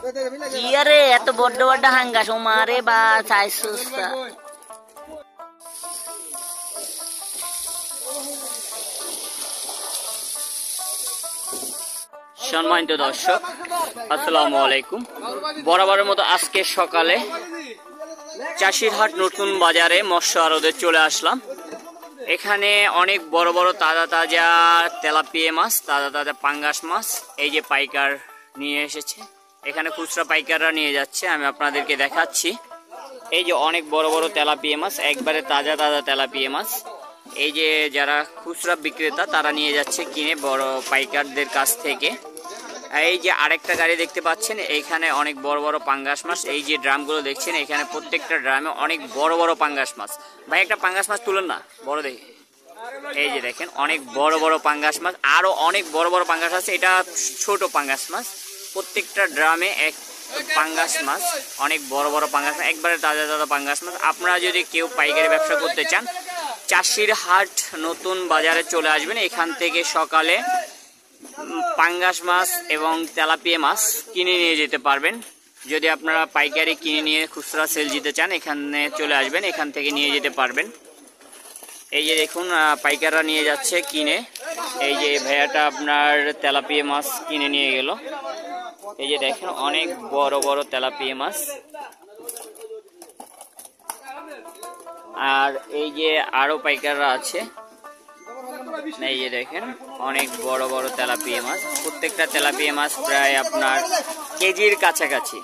কি আরে এত বড় বড় হাঙ্গাস মারে বা চাইছুস সম্মানিত দর্শক আসসালামু আলাইকুম। বরাবরের মতো আজকে সকালে চাষিরহাট নতুন বাজারে মৎস্য আড়তে চলে আসলাম। এখানে অনেক বড় বড় তাজা তাজা তেলাপিয়া মাছ, তাজা তাজা পাঙ্গাস মাছ এই যে পাইকার নিয়ে এসেছে। এখানে খুচরা পাইকাররা নিয়ে যাচ্ছে, আমি আপনাদেরকে দেখাচ্ছি। এই যে অনেক বড় বড় তেলাপিয়া মাছ, একবারে তাজা তাজা তেলাপিয়া মাছ। এই যে যারা খুচরা বিক্রেতা তারা নিয়ে যাচ্ছে কিনে বড় পাইকারদের কাছ থেকে। এই যে আরেকটা গাড়ি দেখতে পাচ্ছেন, এইখানে অনেক বড় বড় পাঙ্গাস মাছ। এই যে ড্রামগুলো দেখছেন, এখানে প্রত্যেকটা ড্রামে অনেক বড় বড় পাঙ্গাস মাছ। ভাই একটা পাঙ্গাস মাছ তুলেন না, বড় দেখে। এই যে দেখেন অনেক বড় বড় পাঙ্গাস মাছ, আরো অনেক বড় বড় পাঙ্গাস আছে। এটা ছোট পাঙ্গাস মাছ, প্রত্যেকটা ড্রামে এক পাঙ্গাস মাছ, অনেক বড় বড় পাঙ্গাস মাছ, একবারে তাজা তাজা পাঙ্গাস মাছ। আপনারা যদি কেউ পাইকারি ব্যবসা করতে চান, চাষিরহাট নতুন বাজারে চলে আসবেন। এখান থেকে সকালে পাঙ্গাস মাছ এবং তেলাপিয়া মাছ কিনে নিয়ে যেতে পারবেন। যদি আপনারা পাইকারি কিনে নিয়ে খুচরা সেল দিতে চান, এখানে চলে আসবেন, এখান থেকে নিয়ে যেতে পারবেন। এই যে দেখুন পাইকাররা নিয়ে যাচ্ছে কিনে। এই যে ভাইয়াটা আপনার তেলাপিয়া মাছ কিনে নিয়ে গেল। এই যে দেখেন অনেক বড় বড় তেলাপিয়া মাছ। আর এই যে আরো পাইকাররা আছে। এই যে দেখেন অনেক বড় বড় তেলাপিয়া মাছ, প্রত্যেকটা তেলাপিয়া মাছ প্রায় আপনার কেজির কাছাকাছি।